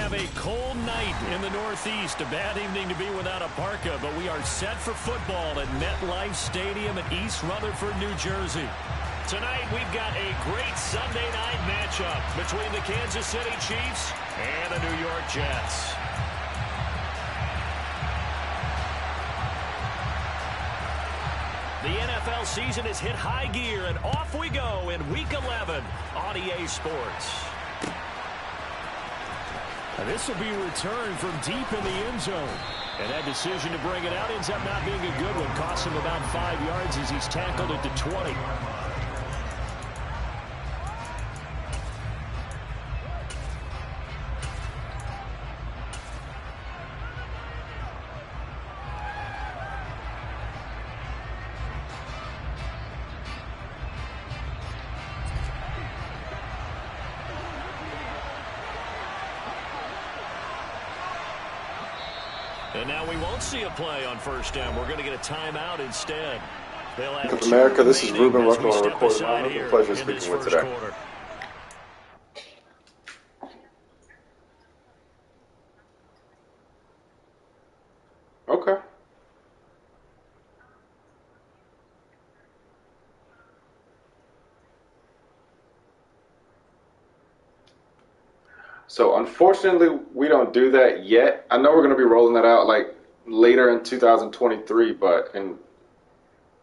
have a cold night in the Northeast. A bad evening to be without a parka, but we are set for football at MetLife Stadium in East Rutherford, New Jersey. Tonight, we've got a great Sunday night matchup between the Kansas City Chiefs and the New York Jets. The NFL season has hit high gear, and off we go in Week 11 on EA Sports. And this will be returned from deep in the end zone. And that decision to bring it out ends up not being a good one. Costs him about 5 yards as he's tackled at the 20. And now we won't see a play on first down. We're going to get a timeout instead. They'll have America, this is Ruben Rucker on Recorded Line. It's a pleasure speaking with today. Quarter. Okay. So unfortunately, we don't do that yet. I know we're going to be rolling that out like later in 2023, but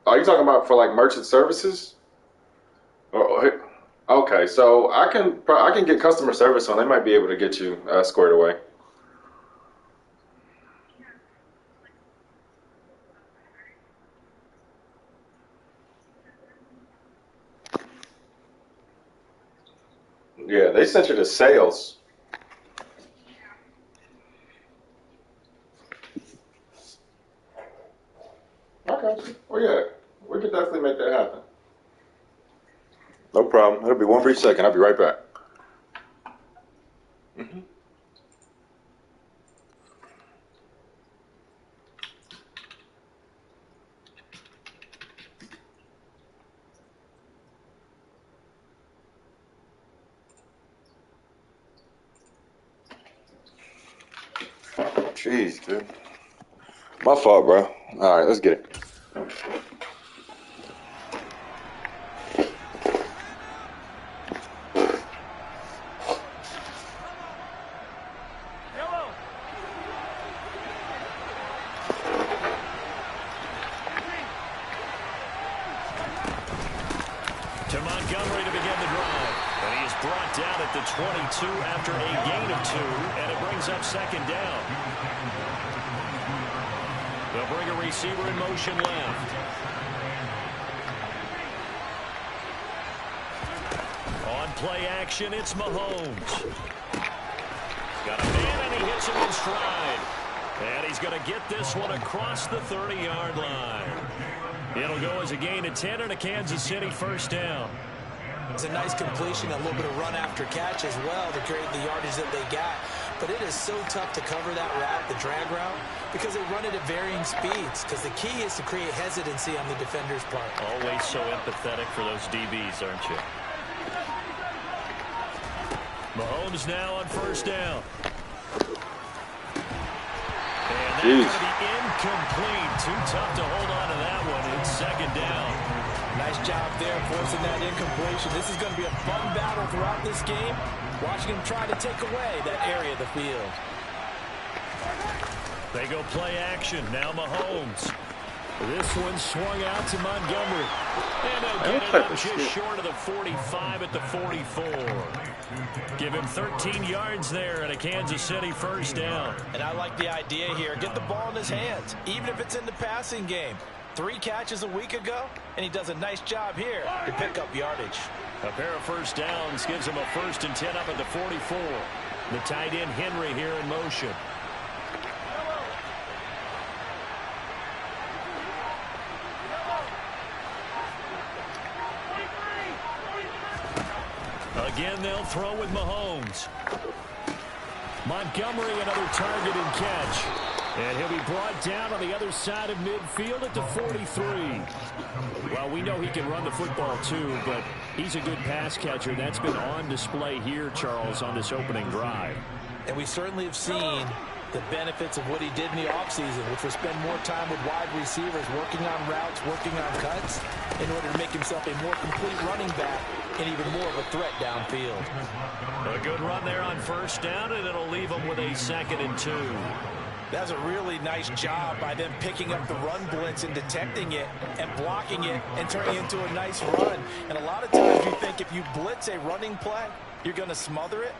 are you talking about for like merchant services? Okay, so I can get customer service on. They might be able to get you squared away. Yeah, they sent you to sales. Okay. Well, yeah, we could definitely make that happen. No problem. It'll be one brief second. I'll be right back. Jeez, dude. My fault, bro. All right, let's get it. To Montgomery to begin the drive. And he is brought down at the 22 after a gain of 2, and it brings up second down. They'll bring a receiver in motion left. On play action, it's Mahomes. Got a man, and he hits him in stride. And he's going to get this one across the 30-yard line. It'll go as a gain of 10 and a Kansas City first down. It's a nice completion, a little bit of run after catch as well to create the yardage that they got. But it is so tough to cover that route, the drag route, because they run it at varying speeds. Because the key is to create hesitancy on the defender's part. Always so empathetic for those DBs, aren't you? Mahomes now on first down. And that's going to be incomplete. Too tough to hold on to that one. It's second down. Nice job there forcing that incompletion. This is going to be a fun battle throughout this game. Watching him try to take away that area of the field. They go play action. Now Mahomes. This one swung out to Montgomery. And they'll get it up just short of the 45 at the 44. Give him 13 yards there and a Kansas City first down. And I like the idea here. Get the ball in his hands, even if it's in the passing game. 3 catches a week ago, and he does a nice job here to pick up yardage. A pair of first downs gives him a 1st and 10 up at the 44. The tight end Henry here in motion. Again, they'll throw with Mahomes. Montgomery, another target and catch. And he'll be brought down on the other side of midfield at the 43. Well, we know he can run the football too, but he's a good pass catcher. That's been on display here, Charles, on this opening drive. And we certainly have seen the benefits of what he did in the offseason, which was spend more time with wide receivers, working on routes, working on cuts, in order to make himself a more complete running back and even more of a threat downfield. A good run there on first down, and it'll leave him with a 2nd and 2. That's a really nice job by them picking up the run blitz and detecting it and blocking it and turning it into a nice run. And a lot of times you think if you blitz a running play, you're going to smother it.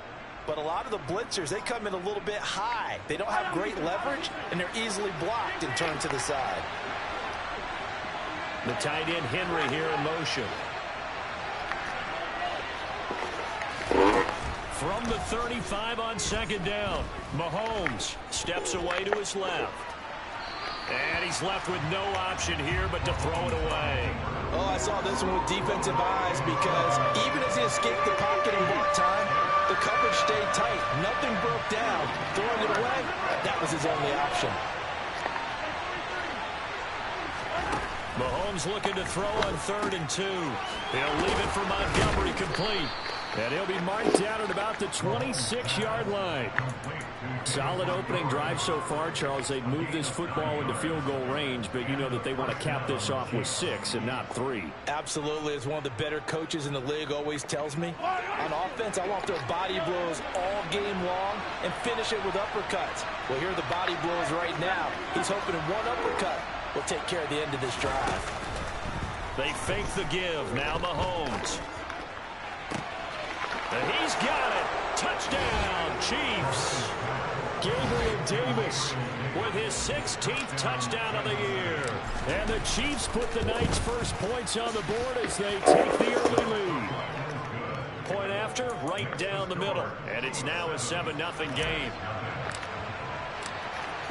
But a lot of the blitzers, they come in a little bit high. They don't have great leverage, and they're easily blocked and turned to the side. The tight end Henry here in motion. From the 35 on 2nd down, Mahomes steps away to his left. And he's left with no option here but to throw it away. Oh, I saw this one with defensive eyes because even as he escaped the pocket and bought time, the coverage stayed tight. Nothing broke down. Throwing it away, that was his only option. Mahomes looking to throw on 3rd and 2. He'll leave it for Montgomery complete. And he'll be marked down at about the 26-yard line. Solid opening drive so far, Charles. They've moved this football into field goal range, but you know that they want to cap this off with 6 and not 3. Absolutely. As one of the better coaches in the league always tells me, on offense, I want their body blows all game long and finish it with uppercuts. Well, here are the body blows right now. He's hoping in one uppercut will take care of the end of this drive. They fake the give. Now Mahomes. And he's got it. Touchdown, Chiefs. Gabriel Davis with his 16th touchdown of the year. And the Chiefs put the night's first points on the board as they take the early lead. Point after, right down the middle. And it's now a 7-0 game.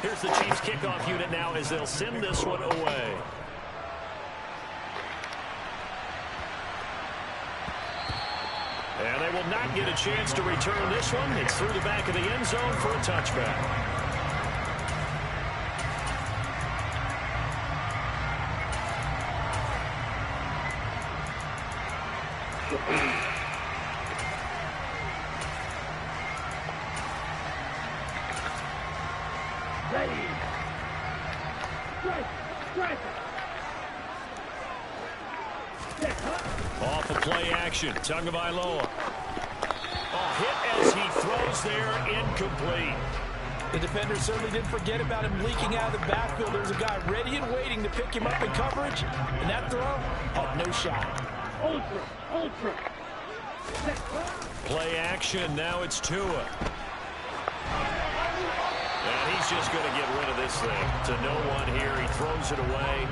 Here's the Chiefs kickoff unit now as they'll send this one away. And they will not get a chance to return this one. It's through the back of the end zone for a touchback. Off of play action, Tagovailoa. Hit as he throws there, incomplete. The defender certainly didn't forget about him leaking out of the backfield. There's a guy ready and waiting to pick him up in coverage, and that throw had no shot. Ultra. Play action, now it's Tua. And he's just going to get rid of this thing to no one here. He throws it away,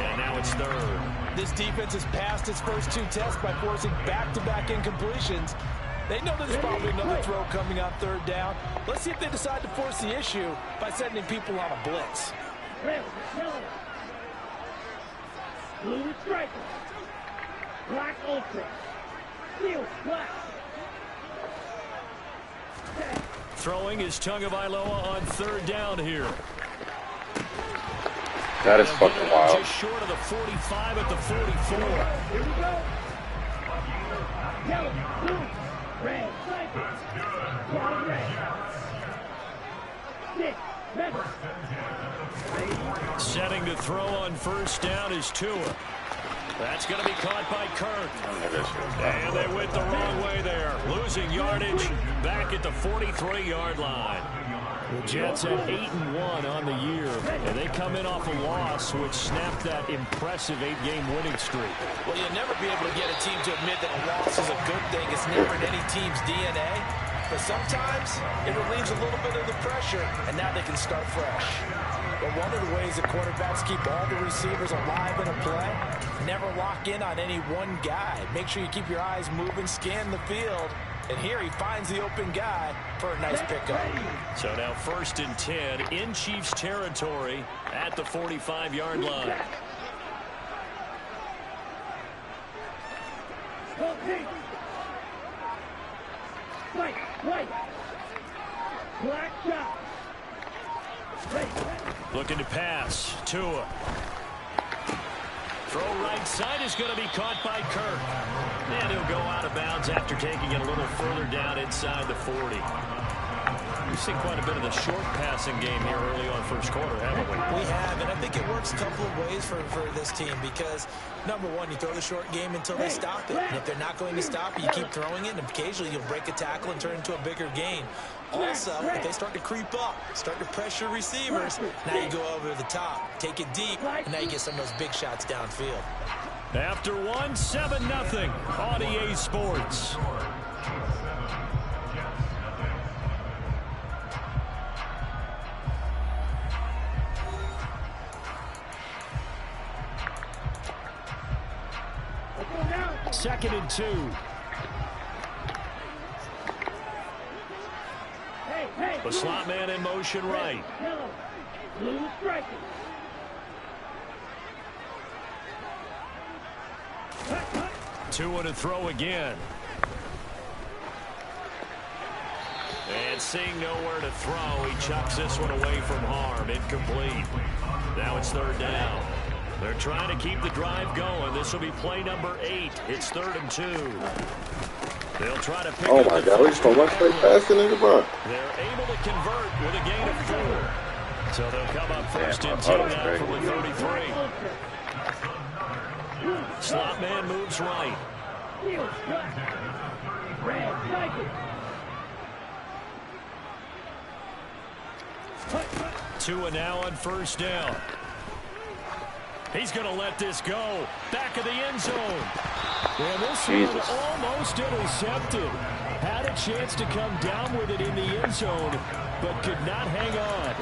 and now it's 3rd. This defense has passed its first 2 tests by forcing back-to-back incompletions. They know there's probably another throw coming on 3rd down. Let's see if they decide to force the issue by sending people on a blitz. Blue striker. Black ultra. Steel black. Throwing is Tagovailoa on 3rd down here. That is fucking wild. Just short of the 45 at the 44. Here we go. Yellow, blue, red, quad red. Setting to throw on 1st down is Tua. That's going to be caught by Kirk. And they went the wrong way there. Losing yardage back at the 43-yard line. The Jets at 8-1 on the year. And they come in off a loss, which snapped that impressive 8-game winning streak. Well, you'll never be able to get a team to admit that a loss is a good thing. It's never in any team's DNA. But sometimes it relieves a little bit of the pressure, and now they can start fresh. But one of the ways that quarterbacks keep all the receivers alive in a play, never lock in on any one guy. Make sure you keep your eyes moving, scan the field. And here he finds the open guy for a nice pickup. So now 1st and 10 in Chiefs territory at the 45-yard line. White. Black shot. Looking to pass. Tua. Throw right side is going to be caught by Kirk. And he'll go out of bounds after taking it a little further down inside the 40. We've seen quite a bit of the short passing game here early on first quarter, haven't we? We have, and I think it works a couple of ways for this team because, number one, you throw the short game until they stop it. And if they're not going to stop it, you keep throwing it, and occasionally you'll break a tackle and turn it into a bigger gain. Also, if they start to creep up, start to pressure receivers, now you go over the top, take it deep, and now you get some of those big shots downfield. After 7-0 on EA Sports. Second and 2. The slot man in motion right. Blue striker. Two to throw again. And seeing nowhere to throw, he chucks this one away from harm. Incomplete. Now it's third down. They're trying to keep the drive going. This will be play number 8. It's 3rd and 2. They'll try to pick Oh my God, we just don't rush straight past the nigga, bro. They're able to convert with a gain of 4. So they'll come up first and 2 now from the 33. Slot man moves right. Tua now on first down. He's going to let this go. Back of the end zone. Well, this one almost intercepted. Had a chance to come down with it in the end zone, but could not hang on.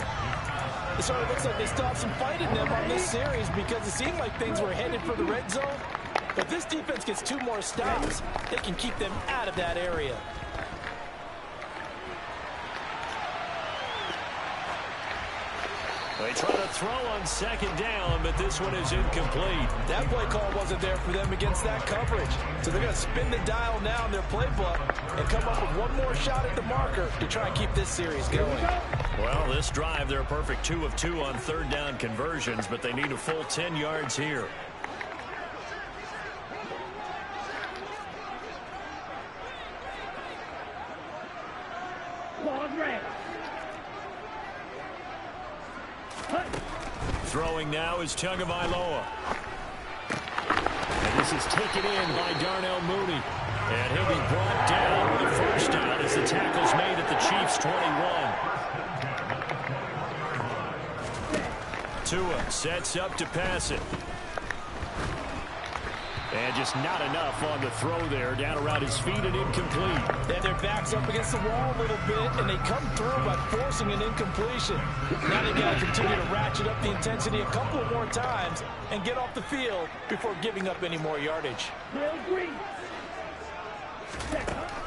So it looks like they stopped some fight in them on this series because it seemed like things were headed for the red zone. But this defense gets 2 more stops. They can keep them out of that area. They try to throw on second down, but this one is incomplete. That play call wasn't there for them against that coverage. So they're going to spin the dial now in their playbook and come up with one more shot at the marker to try and keep this series going. Well, this drive, they're a perfect 2 of 2 on third down conversions, but they need a full 10 yards here. Throwing now is Tagovailoa. And this is taken in by Darnell Mooney. And he'll be brought down with a first down as the tackle's made at the Chiefs' 21. Tua sets up to pass it. And just not enough on the throw there. Down around his feet and incomplete. And their back's up against the wall a little bit, and they come through by forcing an incompletion. Now they got to continue to ratchet up the intensity a couple of more times and get off the field before giving up any more yardage.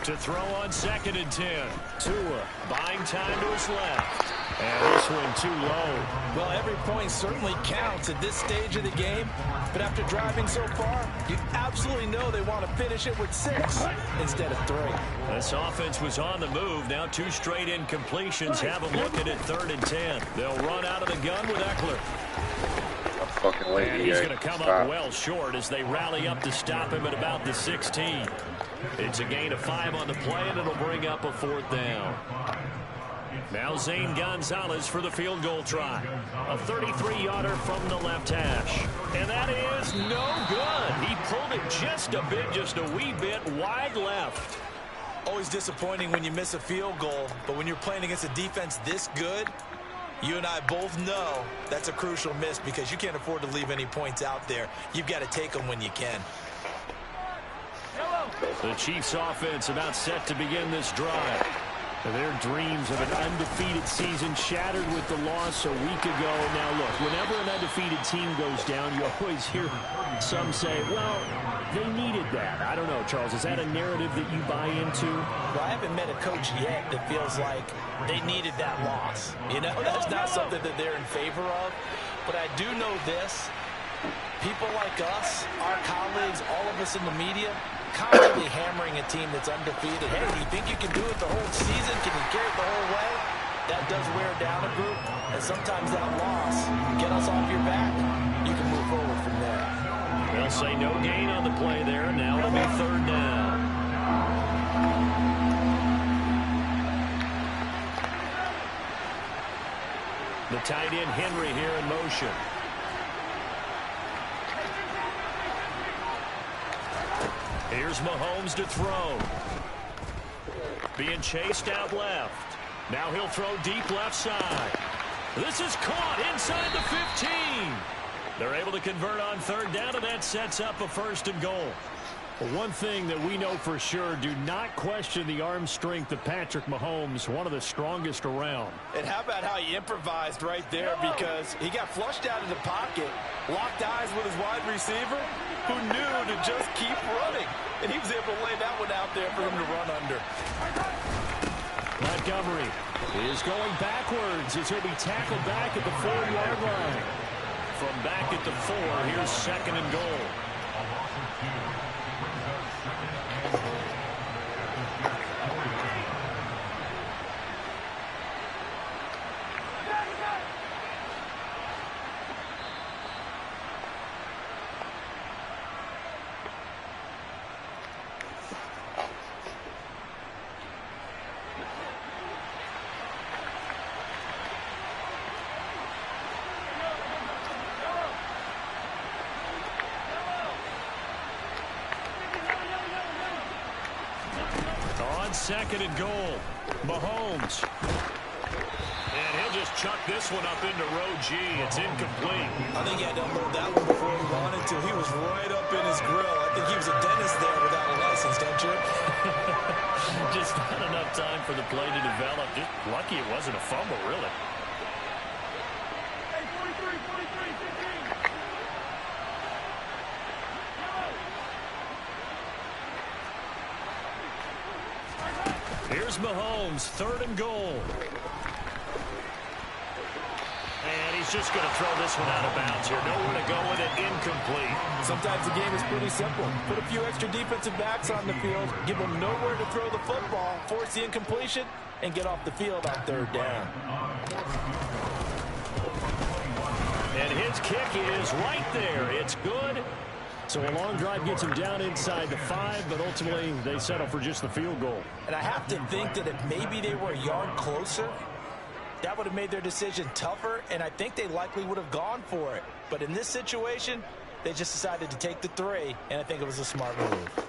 To throw on 2nd and 10. Tua buying time to his left. And this one too low. Well, every point certainly counts at this stage of the game. But after driving so far, you absolutely know they want to finish it with 6 instead of 3. This offense was on the move. Now 2 straight incompletions have them looking at 3rd and 10. They'll run out of the gun with Eckler. And he's going to come up well short as they rally up to stop him at about the 16. It's a gain of 5 on the play, and it'll bring up a 4th down. Now Zane Gonzalez for the field goal try. A 33-yarder from the left hash. And that is no good. He pulled it just a bit, just a wee bit wide left. Always disappointing when you miss a field goal, but when you're playing against a defense this good, you and I both know that's a crucial miss because you can't afford to leave any points out there. You've got to take them when you can. The Chiefs offense about set to begin this drive. Their dreams of an undefeated season shattered with the loss a week ago. Now, look, whenever an undefeated team goes down, you always hear some say, well, they needed that. I don't know, Charles. Is that a narrative that you buy into? Well, I haven't met a coach yet that feels like they needed that loss. You know, that's not something that they're in favor of. But I do know this. People like us, our colleagues, all of us in the media, constantly hammering a team that's undefeated. Hey, do you think you can do it the whole season? Can you carry it the whole way? That does wear down a group. And sometimes that loss, get us off your back, you can move forward from there. They'll say no gain on the play there. Now it'll be 3rd down. The tight end Henry here in motion. Here's Mahomes to throw. Being chased out left. Now he'll throw deep left side. This is caught inside the 15. They're able to convert on third down, and that sets up a 1st and goal. One thing that we know for sure, do not question the arm strength of Patrick Mahomes, one of the strongest around. And how about how he improvised right there, because he got flushed out of the pocket, locked eyes with his wide receiver, who knew to just keep running. And he was able to lay that one out there for him to run under. Montgomery is going backwards as he'll be tackled back at the 4-yard line. From back at the 4, here's 2nd and goal. On 2nd and goal, Mahomes. And he'll just chuck this one up into row G. It's incomplete. I think he had to unload that one before he wanted to. He was right up in his grill. I think he was a dentist there without a license, don't you? Just not enough time for the play to develop. Just lucky it wasn't a fumble, really. Here's Mahomes, 3rd and goal. And he's just going to throw this one out of bounds here. Nowhere to go with it, incomplete. Sometimes the game is pretty simple. Put a few extra defensive backs on the field, give them nowhere to throw the football, force the incompletion, and get off the field on 3rd down. And his kick is right there. It's good. So a long drive gets him down inside the 5, but ultimately they settle for just the field goal. And I have to think that if maybe they were a yard closer, that would have made their decision tougher, and I think they likely would have gone for it. But in this situation, they just decided to take the 3, and I think it was a smart move.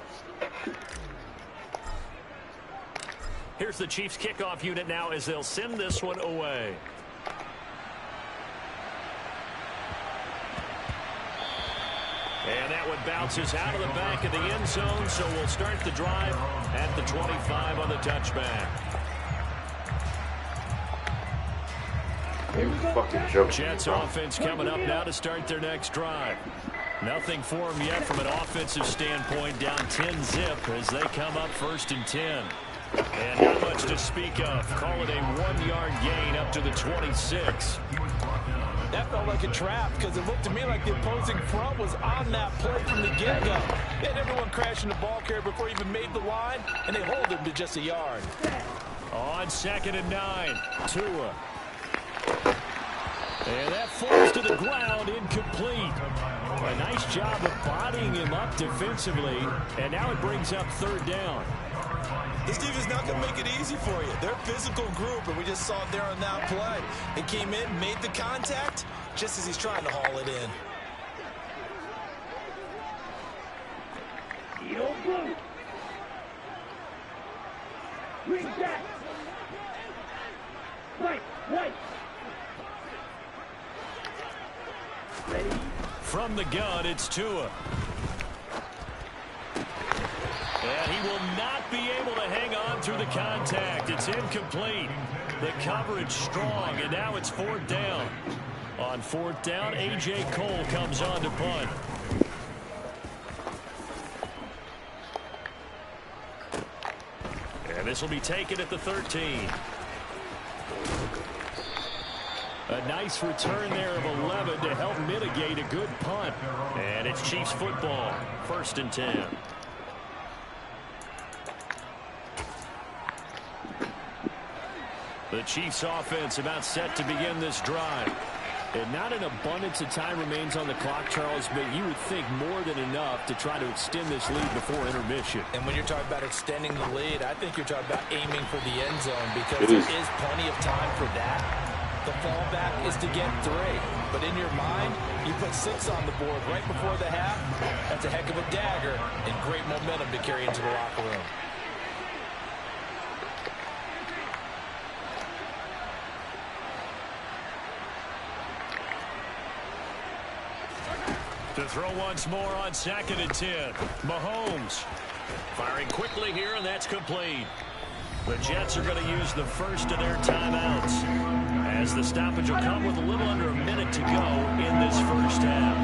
Here's the Chiefs kickoff unit now as they'll send this one away. And that one bounces out of the back of the end zone, so we'll start the drive at the 25 on the touchback. Jets offense coming up now to start their next drive. Nothing for them yet from an offensive standpoint, down 10-zip as they come up 1st and 10. And not much to speak of. Call it a 1-yard gain up to the 26. That felt like a trap because it looked to me like the opposing front was on that play from the get-go. They had everyone crashing the ball carrier before he even made the line, and they hold him to just a yard. On 2nd and 9, Tua. And that falls to the ground, incomplete. A nice job of bodying him up defensively, and now it brings up 3rd down. This team is not going to make it easy for you. They're a physical group, and we just saw it there on that play. He came in, made the contact, just as he's trying to haul it in. Yellow blue. Green jack. White, white. Ready? From the gun, it's Tua. And he will not be able to hang on through the contact. It's incomplete. The coverage strong, and now it's 4th down. On 4th down, A.J. Cole comes on to punt. And this will be taken at the 13. A nice return there of 11 to help mitigate a good punt. And it's Chiefs football, 1st and 10. The Chiefs offense about set to begin this drive. And not an abundance of time remains on the clock, Charles, but you would think more than enough to try to extend this lead before intermission. And when you're talking about extending the lead, I think you're talking about aiming for the end zone because there is plenty of time for that. The fallback is to get 3. But in your mind, you put 6 on the board right before the half. That's a heck of a dagger and great momentum to carry into the locker room. To throw once more on 2nd and 10. Mahomes firing quickly here, and that's complete. The Jets are going to use the first of their timeouts, as the stoppage will come with a little under a minute to go in this first half.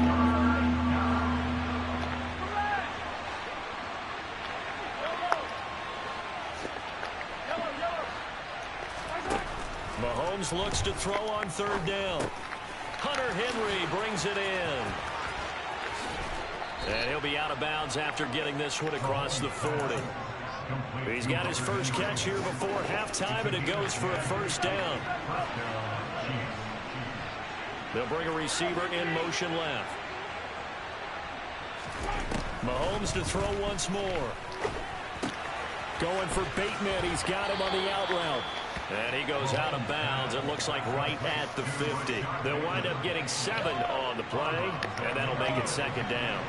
Mahomes looks to throw on 3rd down. Hunter Henry brings it in. And he'll be out of bounds after getting this one across the 40. He's got his first catch here before halftime, and it goes for a first down. They'll bring a receiver in motion left. Mahomes to throw once more. Going for Bateman. He's got him on the out route. And he goes out of bounds. It looks like right at the 50. They'll wind up getting 7 on the play, and that'll make it 2nd down.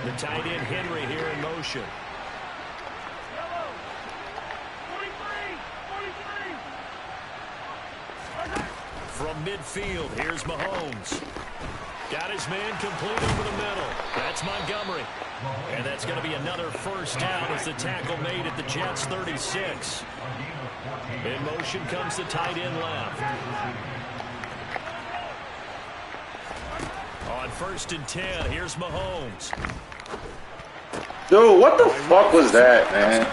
The tight end Henry here in motion. From midfield, here's Mahomes. Got his man complete over the middle. That's Montgomery. And that's going to be another first down as the tackle made at the Jets' 36. In motion comes the tight end left. On 1st and 10, here's Mahomes. Dude, what the fuck was that, man?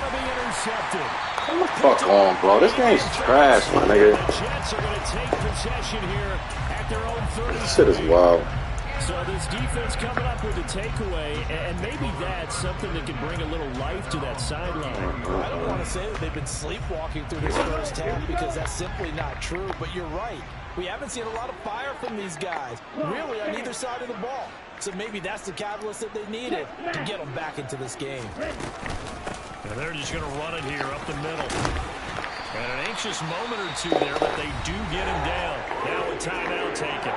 Come the fuck on, bro. This game's trash, my nigga. The Jets are going to take possession here at their own 30. This shit is wild. So this defense coming up with a takeaway, and maybe that's something that can bring a little life to that sideline. I don't want to say that they've been sleepwalking through this first half because that's simply not true, but you're right. We haven't seen a lot of fire from these guys, really, on either side of the ball. So maybe that's the catalyst that they needed to get them back into this game. And they're just going to run it here up the middle. And an anxious moment or two there, but they do get him down. Now a timeout taken.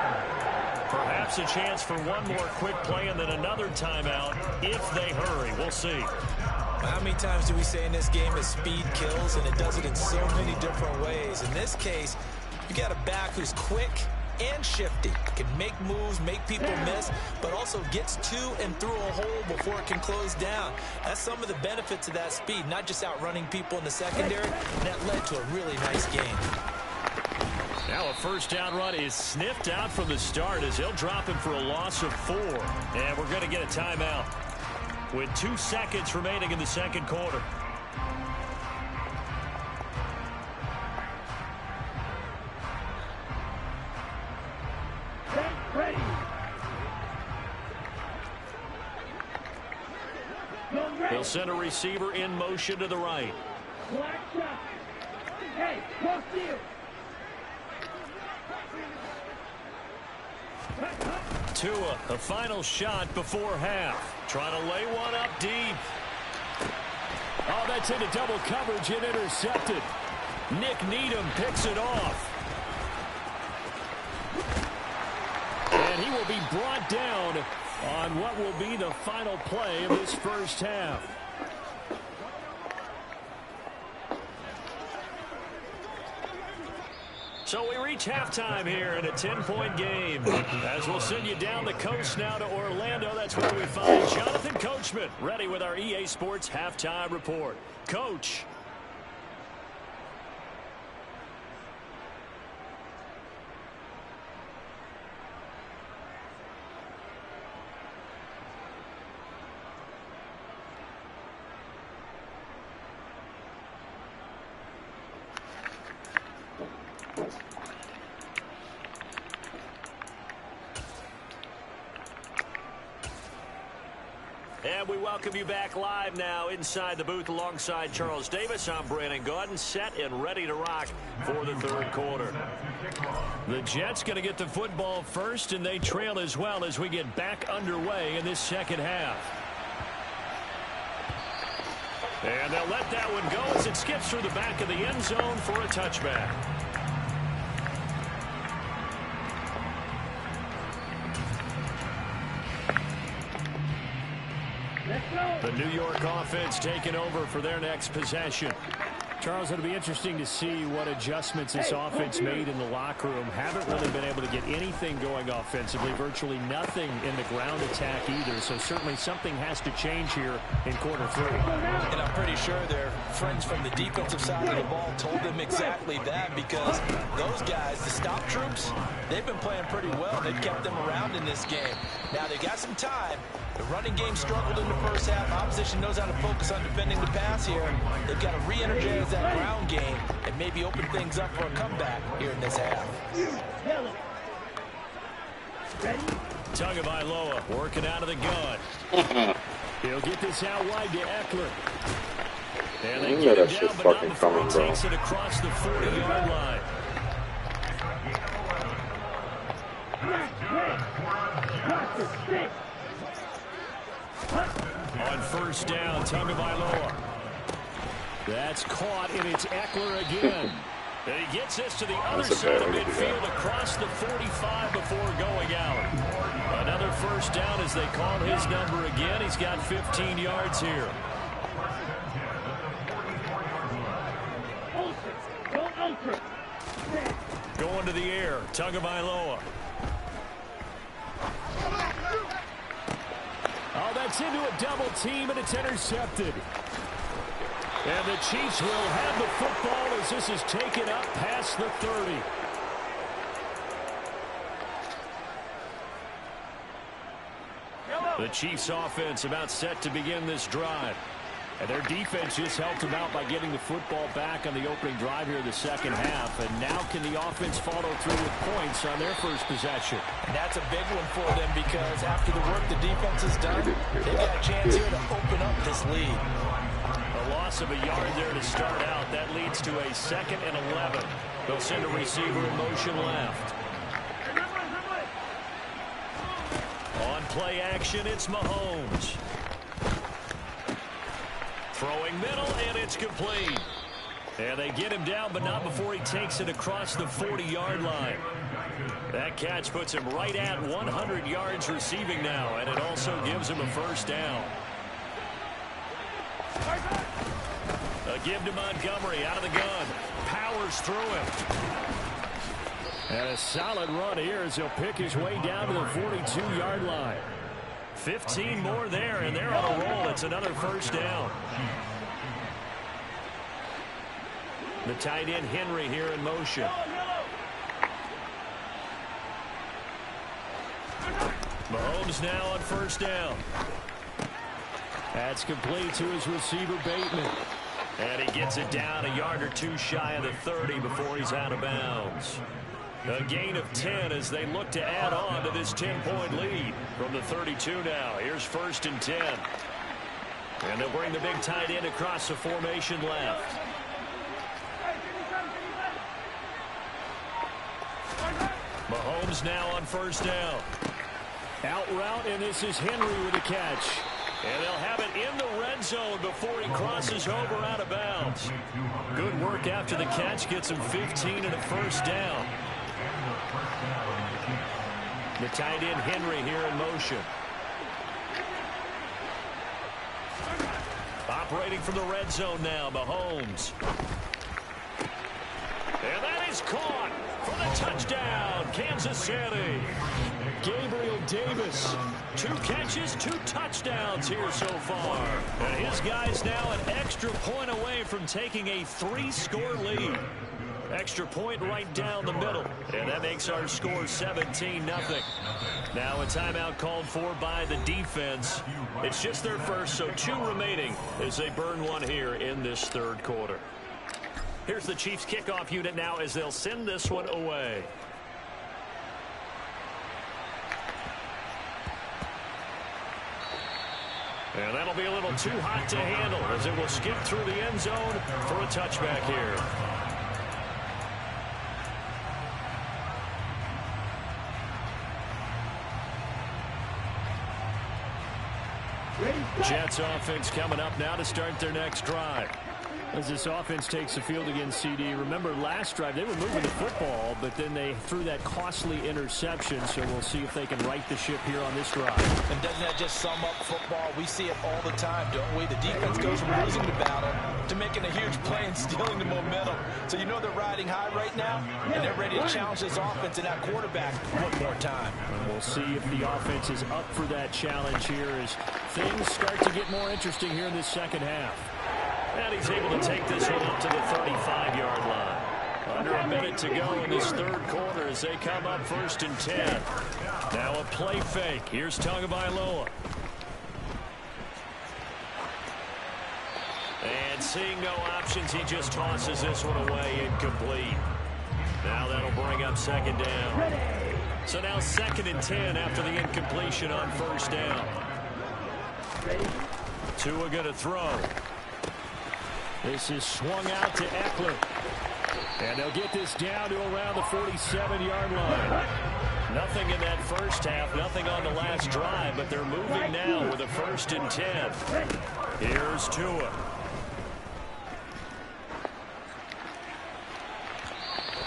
Perhaps a chance for one more quick play and then another timeout if they hurry. We'll see. How many times do we say in this game that speed kills, and it does it in so many different ways? In this case, you got a back who's quick and shifty, can make moves, make people miss, but also gets to and through a hole before it can close down. That's some of the benefits of that speed, not just outrunning people in the secondary. And that led to a really nice game. Now a first down run is sniffed out from the start as he'll drop him for a loss of 4. And we're going to get a timeout with 2 seconds remaining in the second quarter. Ready. They'll send a receiver in motion to the right. Black shot. Hey, cross field. Tua, a final shot before half. Trying to lay one up deep. Oh, that's into double coverage and intercepted. Nick Needham picks it off. And he will be brought down on what will be the final play of this first half. So we reach halftime here in a 10-point game. As we'll send you down the coast now to Orlando, that's where we find Jonathan Coachman, ready with our EA Sports Halftime Report. Coach. And we welcome you back live now inside the booth alongside Charles Davis. I'm Brandon Gaudin, set and ready to rock for the third quarter. The Jets going to get the football first, and they trail as well as we get back underway in this second half. And they'll let that one go as it skips through the back of the end zone for a touchback. The New York offense taking over for their next possession. Charles, it'll be interesting to see what adjustments this offense made in the locker room. Haven't really been able to get anything going offensively, virtually nothing in the ground attack either. So certainly something has to change here in quarter 3. And I'm pretty sure their friends from the defensive side of the ball told them exactly that, because those guys, the stop troops, they've been playing pretty well. They've kept them around in this game. Now they got some time. The running game struggled in the first half. Opposition knows how to focus on defending the pass here. They've got to re-energize that ground game and maybe open things up for a comeback here in this half. Tagovailoa working out of the gun. He'll get this out wide to Eckler. And they get that it shit down, but fucking not before coming, he bro. takes it across the 40-yard line. On first down, Tagovailoa. That's caught, and it's Eckler again. And he gets this to the other side of midfield across the 45 before going out. Another first down as they call his number again. He's got 15 yards here. Going to the air, Tagovailoa. Oh, that's into a double team, and it's intercepted. And the Chiefs will have the football as this is taken up past the 30. The Chiefs offense about set to begin this drive. And their defense just helped them out by getting the football back on the opening drive here in the second half. And now can the offense follow through with points on their first possession? And that's a big one for them, because after the work the defense has done, they've got a chance here to open up this lead. A loss of a yard there to start out. That leads to a 2nd and 11. They'll send a receiver in motion left. On play action, it's Mahomes. Throwing middle, and it's complete. And they get him down, but not before he takes it across the 40-yard line. That catch puts him right at 100 yards receiving now, and it also gives him a first down. A give to Montgomery out of the gun. Powers through him. And a solid run here as he'll pick his way down to the 42-yard line. 15 more there, and they're on a roll. It's another first down. The tight end Henry here in motion. Mahomes now on first down. That's complete to his receiver Bateman. And he gets it down a yard or two shy of the 30 before he's out of bounds. A gain of 10 as they look to add on to this 10-point lead from the 32 now. Here's 1st and 10. And they'll bring the big tight end across the formation left. Mahomes now on first down. Out route, and this is Henry with a catch. And they'll have it in the red zone before he crosses over out of bounds. Good work after the catch. Gets him 15 and a first down. The tight end Henry here in motion. Operating from the red zone now, Mahomes. And that is caught for the touchdown, Kansas City. Gabriel Davis, 2 catches, 2 touchdowns here so far. And his guy's now an extra point away from taking a 3-score lead. Extra point right down the middle. And that makes our score 17-0. Now a timeout called for by the defense. It's just their first, so 2 remaining as they burn one here in this third quarter. Here's the Chiefs kickoff unit now as they'll send this one away. And that'll be a little too hot to handle as it will skip through the end zone for a touchback here. Jets offense coming up now to start their next drive. As this offense takes the field against CD, remember last drive they were moving the football, but then they threw that costly interception, so we'll see if they can right the ship here on this drive. And doesn't that just sum up football? We see it all the time, don't we? The defense goes from losing the battle to making a huge play and stealing the momentum. So you know they're riding high right now, and they're ready to challenge this offense and that quarterback one more time. And we'll see if the offense is up for that challenge here as things start to get more interesting here in this second half. And he's able to take this one up to the 35-yard line. Under a minute to go in this third quarter as they come up 1st and 10. Now a play fake. Here's Tagovailoa. And seeing no options, he just tosses this one away, incomplete. Now that'll bring up 2nd down. So now 2nd and 10 after the incompletion on 1st down. Tua going to throw. This is swung out to Eckler. And they'll get this down to around the 47-yard line. Nothing in that first half, nothing on the last drive, but they're moving now with a 1st and 10. Here's Tua.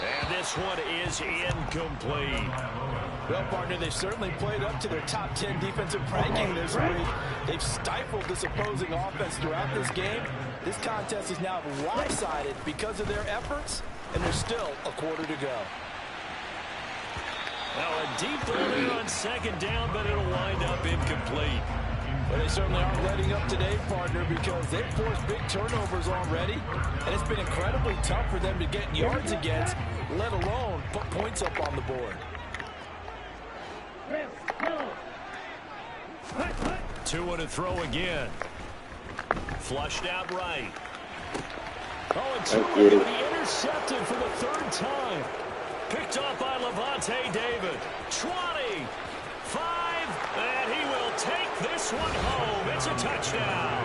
And this one is incomplete. Well, partner, they've certainly played up to their top 10 defensive ranking this week. They've stifled this opposing offense throughout this game. This contest is now lopsided because of their efforts, and there's still a quarter to go. Now a deep ball here on 2nd down, but it'll wind up incomplete. Well, they certainly aren't letting up today, partner, because they've forced big turnovers already, and it's been incredibly tough for them to get yards against, let alone put points up on the board. Tua to throw again. Flushed out right. Oh, and Tua going to be intercepted for the 3rd time. Picked off by Levante David. 20, 5, and he will take this one home. It's a touchdown.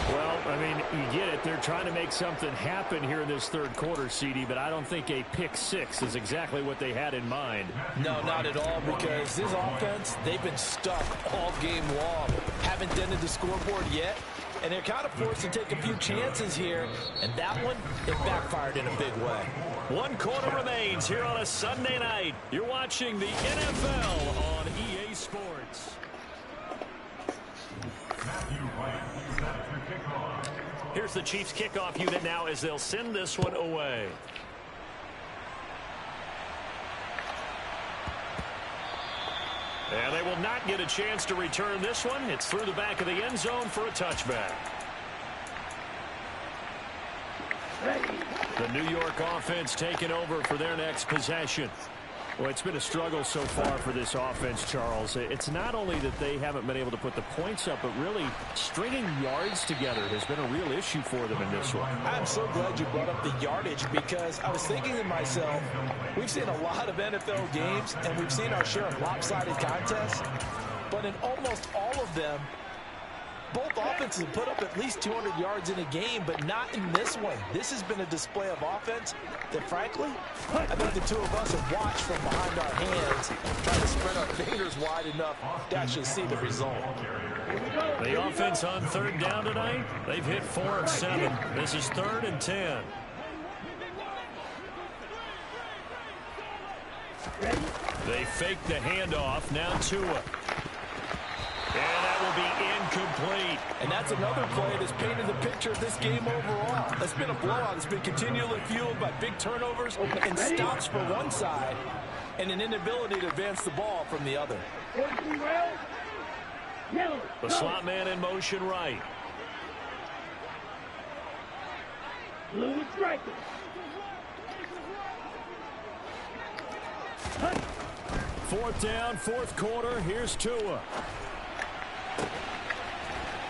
Well, I mean, you get it. They're trying to make something happen here in this third quarter, CD, but I don't think a pick six is exactly what they had in mind. No, not at all, because this offense, they've been stuck all game long. Haven't dented the scoreboard yet, and they're kind of forced to take a few chances here, and that one, it backfired in a big way. 1 quarter remains here on a Sunday night. You're watching the NFL on EA Sports. Here's the Chiefs kickoff unit now as they'll send this one away. And they will not get a chance to return this one. It's through the back of the end zone for a touchback. The New York offense taking over for their next possession. Well, it's been a struggle so far for this offense, Charles. It's not only that they haven't been able to put the points up, but really stringing yards together has been a real issue for them in this one. I'm so glad you brought up the yardage, because I was thinking to myself, we've seen a lot of NFL games, and we've seen our share of lopsided contests, but in almost all of them, both offenses have put up at least 200 yards in a game, but not in this one. This has been a display of offense that, frankly, I think the two of us have watched from behind our hands, trying to spread our fingers wide enough to actually see the result. The offense on third down tonight, they've hit 4 of 7. This is 3rd and 10. They fake the handoff. Now Tua. And that will be incomplete. And that's another play that's painted the picture of this game overall. It's been a blowout. It's been continually fueled by big turnovers and stops for one side and an inability to advance the ball from the other. The slot man in motion right. Blue striker. 4th down, 4th quarter. Here's Tua.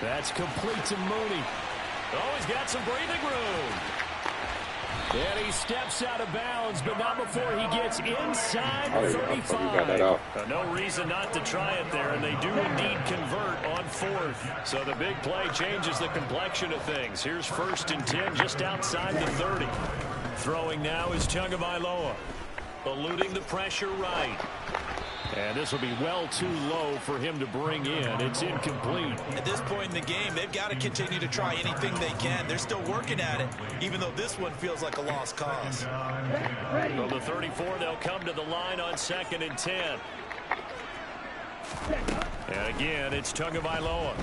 That's complete to Mooney. Oh, he's got some breathing room. And he steps out of bounds, but not before he gets inside the 35. No reason not to try it there, and they do indeed convert on 4th. So the big play changes the complexion of things. Here's 1st and 10 just outside the 30. Throwing now is Tagovailoa. Eluding the pressure right. And this will be well too low for him to bring in. It's incomplete. At this point in the game, they've got to continue to try anything they can. They're still working at it, even though this one feels like a lost cause. From the 34, they'll come to the line on 2nd and 10. And again, it's Tagovailoa.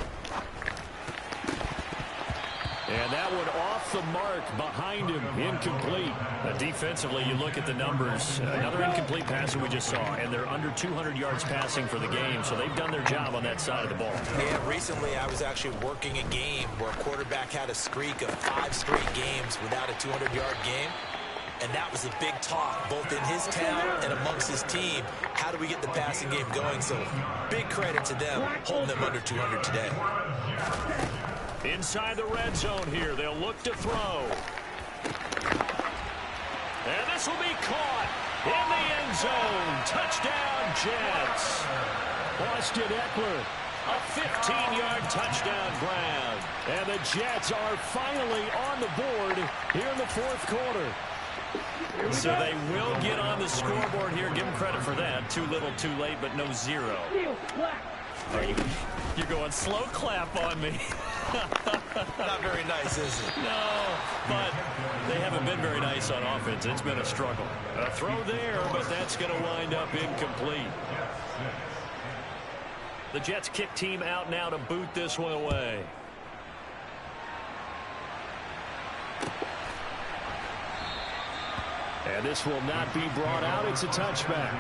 And that one off the mark behind him, incomplete. Defensively, you look at the numbers. Another incomplete pass that we just saw, and they're under 200 yards passing for the game, so they've done their job on that side of the ball. Yeah, recently I was actually working a game where a quarterback had a streak of 5 straight games without a 200-yard game. And that was a big talk, both in his town and amongst his team. How do we get the passing game going? So big credit to them, holding them under 200 today. Inside the red zone here, they'll look to throw. And this will be caught in the end zone. Touchdown, Jets. Austin Eckler, a 15-yard touchdown grab. And the Jets are finally on the board here in the 4th quarter. So they will get on the scoreboard here. Give them credit for that. Too little, too late, but no zero. You're going slow clap on me. Not very nice, is it? No, but they haven't been very nice on offense. It's been a struggle. A throw there, but that's going to wind up incomplete. The Jets kick team out now to boot this one away. And this will not be brought out. It's a touchback.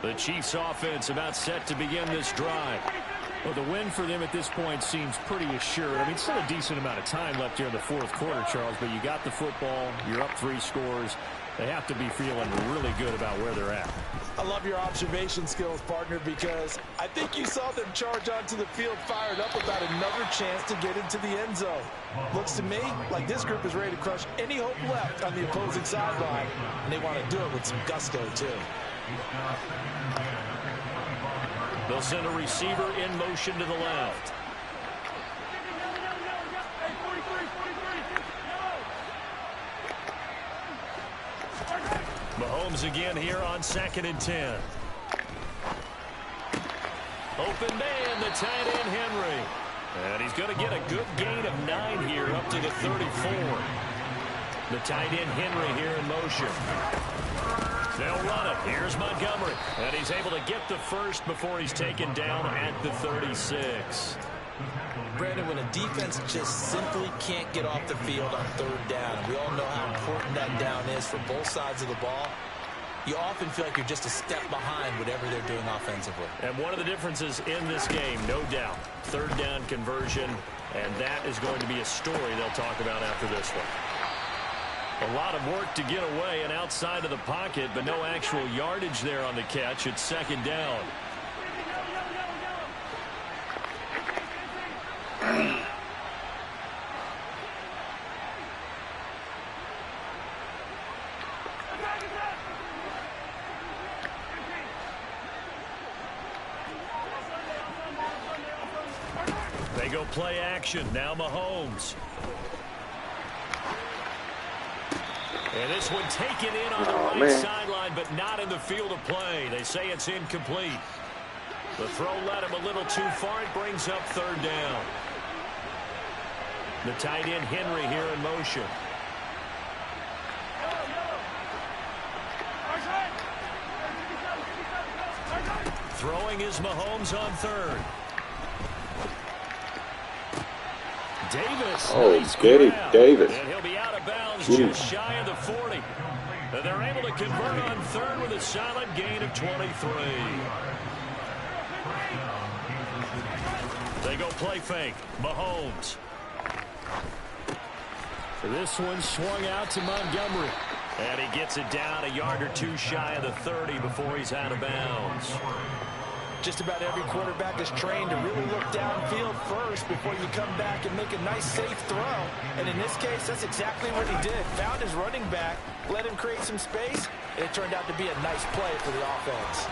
The Chiefs offense about set to begin this drive. Well, the win for them at this point seems pretty assured. I mean, still a decent amount of time left here in the 4th quarter, Charles, but you got the football. You're up 3 scores. They have to be feeling really good about where they're at. I love your observation skills, partner, because I think you saw them charge onto the field fired up about another chance to get into the end zone. Looks to me like this group is ready to crush any hope left on the opposing sideline, and they want to do it with some gusto, too. They'll send a receiver in motion to the left. Mahomes again here on 2nd and 10. Open man, the tight end Henry. And he's going to get a good gain of 9 here up to the 34. The tight end Henry here in motion. They'll run it. Here's Montgomery. And he's able to get the first before he's taken down at the 36. Brandon, when a defense just simply can't get off the field on 3rd down, we all know how important that down is for both sides of the ball, you often feel like you're just a step behind whatever they're doing offensively. And one of the differences in this game, no doubt, 3rd down conversion, and that is going to be a story they'll talk about after this one. A lot of work to get away and outside of the pocket, but no actual yardage there on the catch. It's 2nd down. They go play action. Now Mahomes. And this one taken in on the right sideline, but not in the field of play. They say it's incomplete. The throw led him a little too far. It brings up 3rd down. The tight end Henry here in motion. Throwing is Mahomes on 3rd. Davis. Oh, nice get Davis. And he'll be out of bounds just shy of the 40. And they're able to convert on 3rd with a solid gain of 23. They go play fake. Mahomes. This one swung out to Montgomery. And he gets it down a yard or 2 shy of the 30 before he's out of bounds. Just about every quarterback is trained to really look downfield first before you come back and make a nice, safe throw. And in this case, that's exactly what he did. Found his running back, let him create some space, and it turned out to be a nice play for the offense.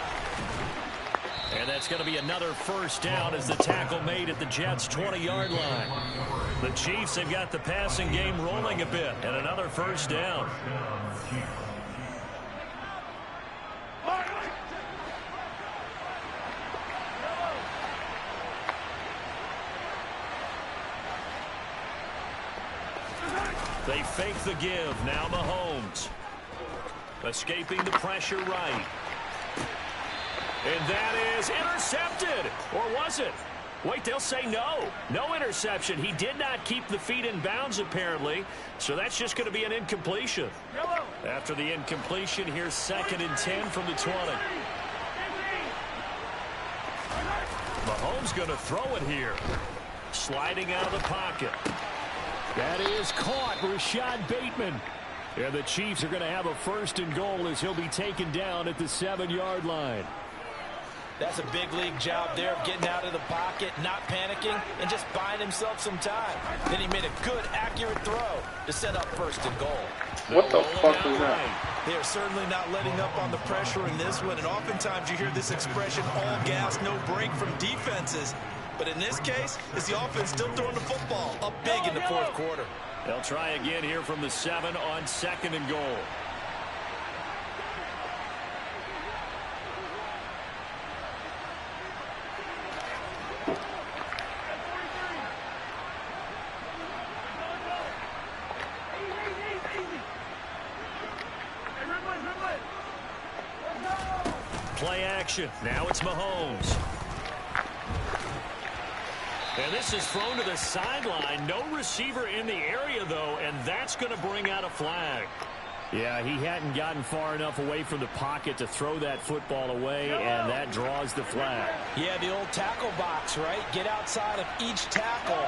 And that's going to be another first down as the tackle made at the Jets' 20-yard line. The Chiefs have got the passing game rolling a bit, and another first down. They fake the give. Now Mahomes. Escaping the pressure right. And that is intercepted. Or was it? Wait, they'll say no. No interception. He did not keep the feet in bounds, apparently. So that's just going to be an incompletion. After the incompletion, here's 2nd and 10 from the 20. Mahomes going to throw it here. Sliding out of the pocket. That is caught. Rashad Bateman. And the Chiefs are going to have a 1st and goal as he'll be taken down at the 7-yard line. That's a big league job there of getting out of the pocket, not panicking, and just buying himself some time. Then he made a good, accurate throw to set up 1st and goal. What the fuck was that? They are certainly not letting up on the pressure in this one, and oftentimes you hear this expression, all gas, no break from defenses. But in this case, it's the offense still throwing the football up big in the 4th quarter. They'll try again here from the 7 on 2nd and goal. Play action. Now it's Mahomes. And this is thrown to the sideline. No receiver in the area, though, and that's going to bring out a flag. Yeah, he hadn't gotten far enough away from the pocket to throw that football away, and that draws the flag. Yeah, the old tackle box, right? Get outside of each tackle,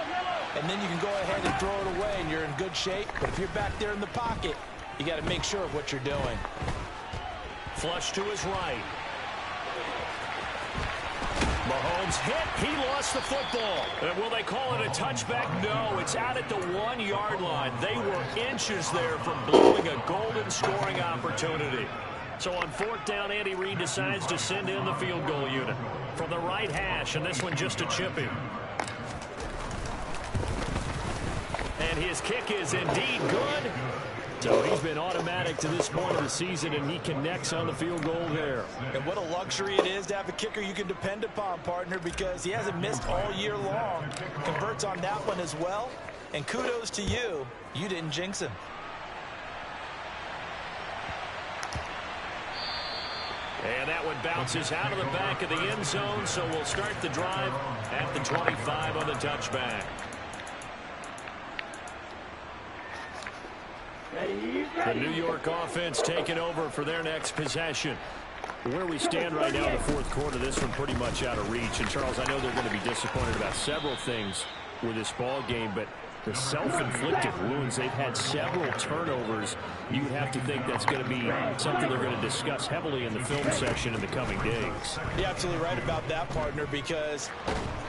and then you can go ahead and throw it away, and you're in good shape. But if you're back there in the pocket, you got to make sure of what you're doing. Flush to his right. Mahomes hit. He lost the football. And will they call it a touchback? No, it's out at the 1-yard line. They were inches there from blowing a golden scoring opportunity. So on 4th down, Andy Reid decides to send in the field goal unit from the right hash, and this one just a chip in. And his kick is indeed good. So he's been automatic to this point of the season, and he connects on the field goal there. And what a luxury it is to have a kicker you can depend upon, partner, because he hasn't missed all year long. Converts on that one as well. And kudos to you. You didn't jinx him. And that one bounces out of the back of the end zone, so we'll start the drive at the 25 on the touchback. The New York offense taking over for their next possession. Where we stand right now in the 4th quarter, this one pretty much out of reach. And, Charles, I know they're going to be disappointed about several things with this ball game, but the self-inflicted wounds, they've had several turnovers. You have to think that's going to be something they're going to discuss heavily in the film section in the coming days. You're absolutely right about that, partner, because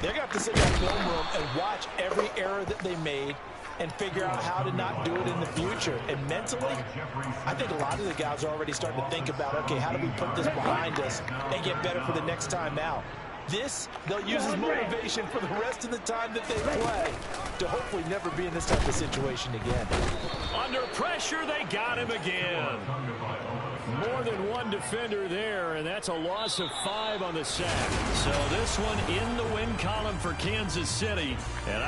they're going to have to sit in that film room and watch every error that they made and figure out how to not do it in the future. And mentally, I think a lot of the guys are already starting to think about, okay, how do we put this behind us and get better for the next time out? This, they'll use as motivation for the rest of the time that they play to hopefully never be in this type of situation again. Under pressure, they got him again. More than one defender there, and that's a loss of 5 on the sack. So this one in the win column for Kansas City. And